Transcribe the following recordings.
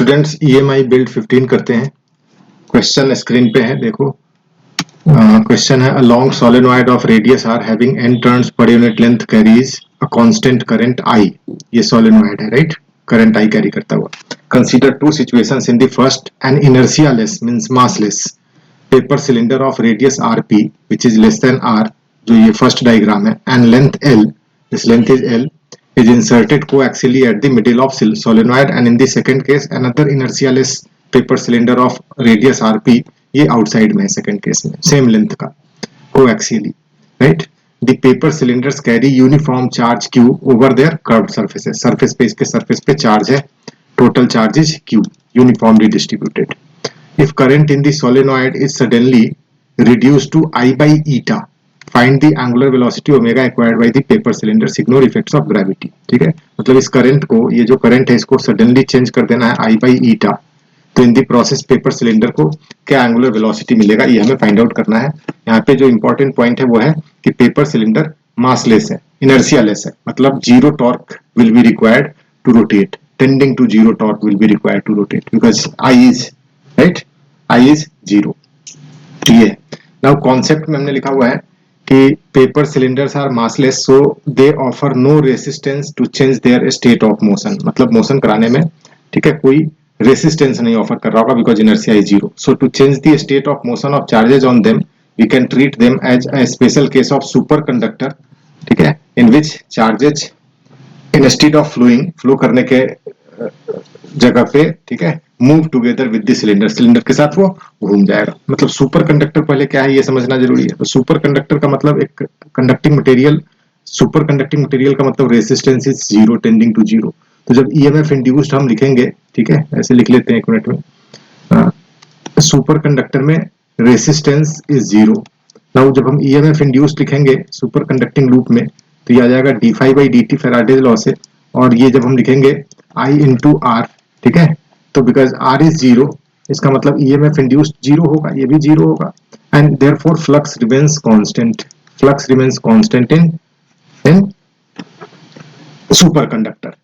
Students EMI build 15 करते हैं। Question screen पे है, देखो। क्वेश्चन है a long solenoid of radius r having n turns per unit length carries a constant current I। ये solenoid है, राइट। करंट I कैरी करता हुआ। Consider two situations in the first, an inertialess means massless paper cylinder of radius rp which is less than r, जो ये first diagram है, and length l, this length is l, is inserted coaxially at the middle of solenoid, and in the second case another inertialess paper cylinder of radius rp, ये outside में है second case में, same length का, coaxially, right। the paper cylinders carry uniform charge q over their curved surfaces, surface पे, इसके surface पे charge है, total charge is q, uniformly distributed। if current in the solenoid is suddenly reduced to I by eta, find the angular velocity omega acquired by the paper cylinder, ignore effects of gravity। ठीक है, मतलब इस current को, ये जो current है इसको suddenly change कर देना है I by eta, तो इन दी प्रोसेस पेपर सिलेंडर को क्या एंगुलर वेलोसिटी मिलेगा, ये हमें फाइंड आउट करना है। यहाँ पे जो इंपॉर्टेंट पॉइंट है वो है कि पेपर सिलेंडर मासलेस है, इनर्शियालेस है, मतलब zero torque will be required to rotate, tending to zero torque will be required to rotate because I is right, I is zero. ठीक है, नाउ कॉन्सेप्ट में हमने लिखा हुआ है कि paper cylinders are massless so they offer no resistance to change their state of motion, मतलब motion कराने में, ठीक है, कोई रेसिस्टेंस नहीं ऑफर कर रहा होगा because inertia is zero. So to change the state of motion of charges on them we can treat them as a special case of super conductor, ठीक है, in which charges instead of flowing, flow करने के जगह पे, ठीक है, move together with the cylinder, cylinder के साथ वो घूम जाएगा। मतलब सुपर कंडक्टर पहले क्या है ये समझना जरूरी है। तो सुपर कंडक्टर का मतलब एक conducting material, superconducting material का मतलब resistance is zero tending to zero. तो जब ईएमएफ इंड्यूस्ड हम लिखेंगे, ठीक है, ऐसे लिख लेते हैं एक मिनट में, सुपर कंडक्टर में रेसिस्टेंस इज जीरो। नाउ जब हम ईएमएफ इंड्यूस्ड लिखेंगे सुपर कंडक्टिंग लूप में, तो ये आ जाएगा d phi by d t Faraday's law से, और ये जब हम लिखेंगे आई इंटू आर, ठीक है, तो बिकॉज आर इज जीरो, इसका मतलब ईएमएफ इंड्यूस्ड जीरो होगा, ये भी जीरो होगा, and therefore flux remains constant, flux remains constant in super conductor.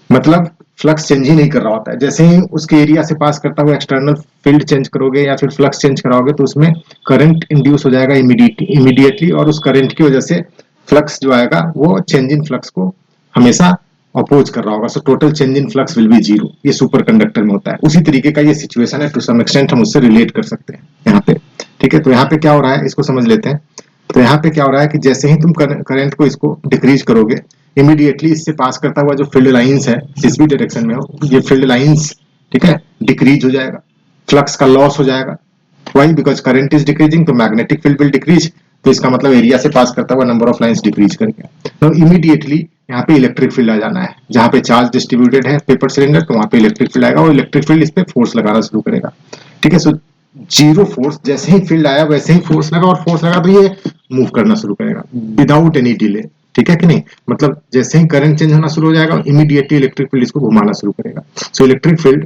मतलब फ्लक्स चेंज ही नहीं कर रहा होता है, जैसे ही उसके एरिया से पास करता हुआ एक्सटर्नल फील्ड चेंज करोगे या फिर फ्लक्स चेंज कराओगे तो उसमें करंट इंड्यूस हो जाएगा इमीडिएटली, और उस करंट की वजह से फ्लक्स जो आएगा वो चेंज इन फ्लक्स को हमेशा अपोज कर रहा होगा। So total change in flux will be zero, ये सुपर कंडक्टर में होता है। उसी तरीके का ये सिचुएशन है, टू सम एक्सटेंट हम उससे रिलेट कर सकते हैं यहाँ पे, ठीक है। तो यहाँ पे क्या हो रहा है इसको समझ लेते हैं। तो यहाँ पे क्या हो रहा है कि जैसे ही तुम करंट को इसको डिक्रीज करोगे, इमीडिएटली इससे पास करता हुआ जो फील्ड लाइंस है जिस भी डायरेक्शन में हो, ये फील्ड लाइंस, ठीक है, डिक्रीज हो जाएगा, फ्लक्स का लॉस हो जाएगा। Why? Because current is decreasing, तो मैग्नेटिक फील्ड विल डिक्रीज, तो इसका मतलब एरिया से पास करता हुआ नंबर ऑफ लाइंस डिक्रीज करके, तो इमीडिएटली यहाँ पे इलेक्ट्रिक फील्ड आ जाना है। जहाँ पे चार्ज डिस्ट्रीब्यूटेड है पेपर सिलेंडर, तो वहाँ पे इलेक्ट्रिक फील्ड आएगा और इलेक्ट्रिक फील्ड इस पे फोर्स लगाना शुरू करेगा, ठीक है। सो जीरो फोर्स, जैसे ही फील्ड आया वैसे ही फोर्स लगा, और फोर्स लगा तो ये मूव करना शुरू करेगा विदाउट एनी डिले, ठीक है कि नहीं। मतलब जैसे ही करंट चेंज होना शुरू हो जाएगा, इमीडिएटली इलेक्ट्रिक फील्ड इसको घुमाना शुरू करेगा। सो इलेक्ट्रिक फील्ड,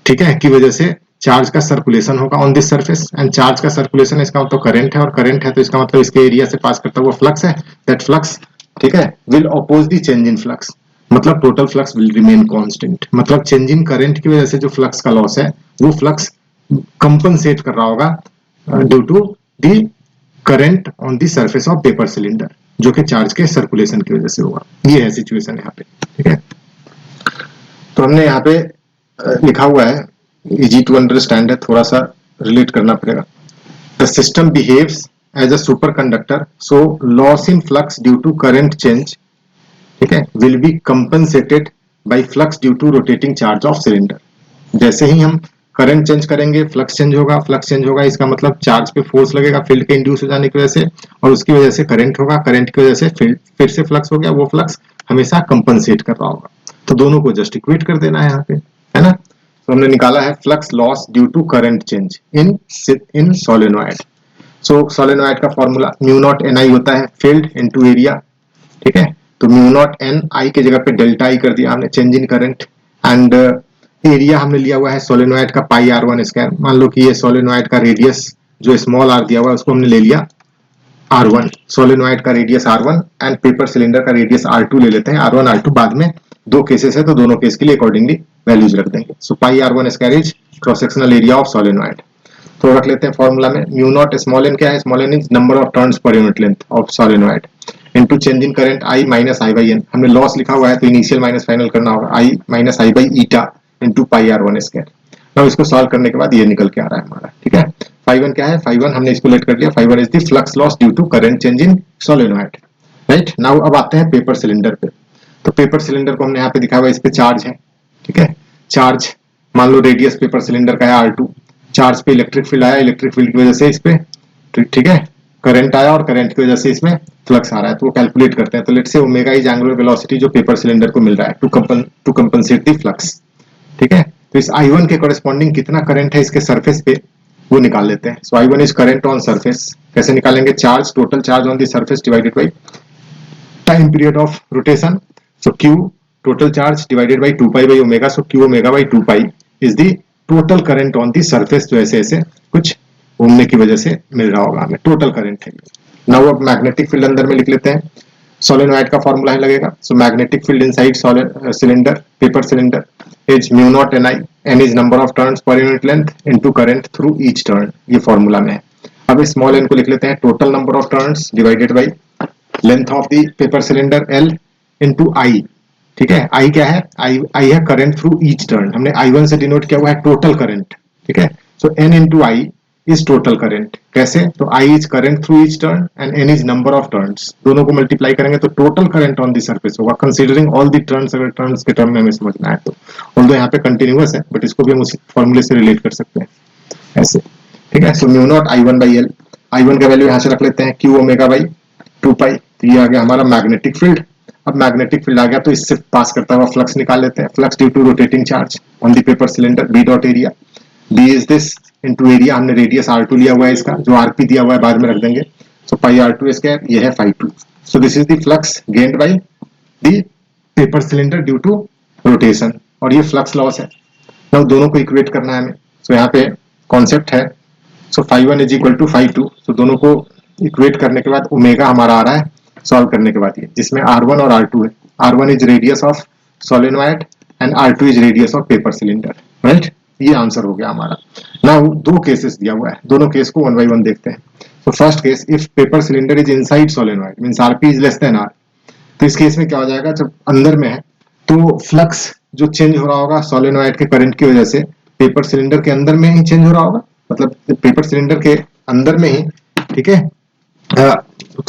ठीक है, की वजह से चार्ज का सर्कुलेशन होगा on this surface, and charge का सर्कुलेशन इसका मतलब करंट है, और करंट है तो इसका मतलब इसके एरिया से पास करता हुआ फ्लक्स है। दैट फ्लक्स, ठीक है, will oppose the change in flux, मतलब total flux will remain constant. मतलब चेंज इन करंट की वजह से जो फ्लक्स का लॉस है वो फ्लक्स कंपनसेट कर रहा होगा due to the current on the surface of paper cylinder, जो कि चार्ज के सर्कुलेशन की वजह से होगा। ये है सिचुएशन यहाँ पे, ठीक है। तो हमने यहाँ पे लिखा हुआ है, इजी टू अंडरस्टैंड है, थोड़ा सा रिलेट करना पड़ेगा। The system behaves as a superconductor, so loss in flux due to current change, ठीक है, will be compensated by flux due to rotating charge of cylinder. जैसे ही हम करंट चेंज करेंगे फ्लक्स चेंज होगा, flux change होगा, इसका मतलब चार्ज पे फोर्स लगेगा फील्ड के इंड्यूस हो जाने की वजह से, और उसकी वजह से करंट होगा, करंट की वजह से फिर से फ्लक्स हो गया, वो फ्लक्स हमेशा कंपनसेट कर रहा होगा। तो दोनों को जस्ट इक्वेट कर देना है यहाँ पे, है ना। तो हमने निकाला है flux loss due to current change in solenoid. So solenoid का formula mu naught n I होता है, फील्ड इनटू एरिया, ठीक है। तो म्यू नॉट एन आई की जगह पे डेल्टा आई कर दिया हमने, change in current, and area हमने लिया हुआ है सोलेनॉइड का पाई आर वन स्क्वायर। मान लो कि ये सोलेनॉइड का रेडियस जो स्मॉल आर दिया हुआ है उसको हमने ले लिया R1, सोलेनॉइड का radius R1 and paper cylinder का रेडियस R2 ले लेते हैं, R1 R2 बाद में दो केसेस है तो दोनों केस के लिए अकॉर्डिंगली वैल्यूज रख देंगे. सो पाई r1 square is cross sectional area of solenoid. तो रख लेते हैं फॉर्मूला में म्यू नॉट स्मॉल एन क्या है, small n is number of turns per unit length of solenoid into change in current I minus I by n. हमने loss लिखा हुआ है तो इनिशियल माइनस फाइनल करना होगा I minus I by eta into pi r1 square. अब इसको solve करने के बाद ये निकल के आ रहा है हमारा. ठीक है, φ1 क्या है, φ1 हमने इसको लेट कर लिया, φ1 is the flux loss due to current change in solenoid. Right now अब आते हैं पेपर सिलेंडर पे. तो पेपर सिलेंडर को हमने यहाँ पे दिखा हुआ है, इस पे चार्ज है. ठीक है, चार्ज मान लो रेडियस पेपर सिलेंडर का है R2, चार्ज पे इलेक्ट्रिक फील्ड आया, इलेक्ट्रिक फील्ड की वजह से इस पे ठीक है करंट आया और करंट की वजह से इसमें फ्लक्स आ रहा है. तो वो कैलकुलेट करते हैं. तो let's say omega is angular velocity जो पेपर सिलेंडर को मिल रहा है टू कंपनसेट द फ्लक्स. ठीक है, तो इस I1 के कॉरेस्पॉन्डिंग कितना करंट है इसके सरफेस पे वो निकाल लेते हैं. सो I1 is current on surface. कैसे निकालेंगे, charge total charge on the surface divided by time period of rotation. So Q total charge divided by 2 pi by omega. So Q omega by 2 pi is the total current on the surface जो ऐसे ऐसे कुछ घूमने की वजह से मिल रहा होगा हमें, टोटल करंट है. नाउ अब मैग्नेटिक फील्ड अंदर में लिख लेते हैं. सोलेनॉइड का फॉर्मूला है लगेगा. So magnetic field inside cylinder paper cylinder is mu naught ni, n is number of turns per unit length into current through each turn. ये फॉर्मूला में है. अब स्मॉल n को लिख लेते हैं total number of turns divided by length of the paper cylinder L into I. ठीक है, I क्या है, I है करंट थ्रू ईच टर्न. हमने I1 से डिनोट किया हुआ है टोटल करंट. ठीक है, सो n into I is total current. कैसे, तो I is current through each turn and n is number of turns. दोनों को मल्टीप्लाई करेंगे तो total current on the surface होगा कंसीडरिंग ऑल द टर्न्स. अगर टर्न्स के टर्म में हमें समझना है तो ऑल्दो यहाँ पे कंटिन्यूअस है बट इसको भी हम उसी फॉर्मूले से रिलेट कर सकते हैं ऐसे. ठीक है, so mu naught I1 by L. I1 का वैल्यू यहाँ से रख लेते हैं Q ओमेगा बाई 2 पाई. तो ये आ गया हमारा मैग्नेटिक फील्ड. अब मैग्नेटिक फील्ड आ गया तो इससे पास करता हुआ फ्लक्स निकाल लेते हैं. Flux due to rotating charge on the paper cylinder B dot area. B is this into area. हमने रेडियस R2 लिया हुआ है, इसका जो RP दिया हुआ है बाद में रख देंगे. सो पाई R2 स्क्वायर ये है φ2. So this is the flux gained by the paper cylinder due to rotation और ये फ्लक्स लॉस है. नाउ दोनों को इक्वेट करना है हमें. सो यहाँ पे कॉन्सेप्ट है. सो φ1 इज इक्वल टू φ2. सो दोनों को इक्वेट करने के बाद ओमेगा हमारा आ रहा है सॉल्व करने के बाद ये, जिसमें R1 और R2 है. R1 is radius of solenoid and R2 is radius of paper cylinder. Right, ये आंसर हो गया हमारा. नाउ दो केसेस दिया हुआ है, दोनों केस को वन बाय वन देखते हैं. तो first case, if paper cylinder is inside solenoid means RP is less than R. तो इस केस में क्या हो जाएगा, जब अंदर में है तो फ्लक्स जो चेंज हो रहा होगा सोलेनॉइड के करंट की वजह से पेपर सिलेंडर के अंदर में ही चेंज हो रहा होगा. मतलब पेपर सिलेंडर के अंदर में ही, ठीक है,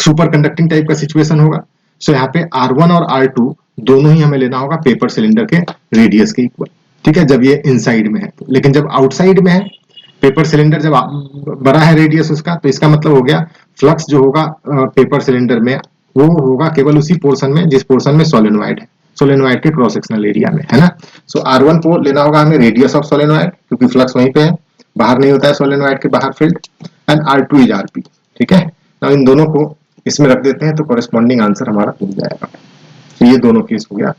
सुपर कंडक्टिंग टाइप का सिचुएशन होगा. सो यहाँ पे R1 और R2 दोनों ही हमें लेना होगा पेपर सिलेंडर के रेडियस के इक्वल. ठीक है, जब ये इनसाइड में है तो. लेकिन जब आउटसाइड में है पेपर सिलेंडर, जब बड़ा है रेडियस उसका, तो इसका मतलब हो गया फ्लक्स जो होगा पेपर सिलेंडर में वो होगा केवल उसी पोर्शन में जिस पोर्शन में सोलेनॉइड है, सोलेनॉइड के क्रॉस सेक्शनल एरिया में, है ना. सो R1 को लेना होगा हमें रेडियस ऑफ सोलेनॉइड क्योंकि फ्लक्स वहीं पे है, बाहर नहीं होता है सोलेनॉइड के बाहर field. And R2 is RP. ठीक है, now इन दोनों को इसमें रख देते हैं तो कॉरेस्पॉन्डिंग आंसर हमारा मिल जाएगा. तो ये दोनों केस हो गया.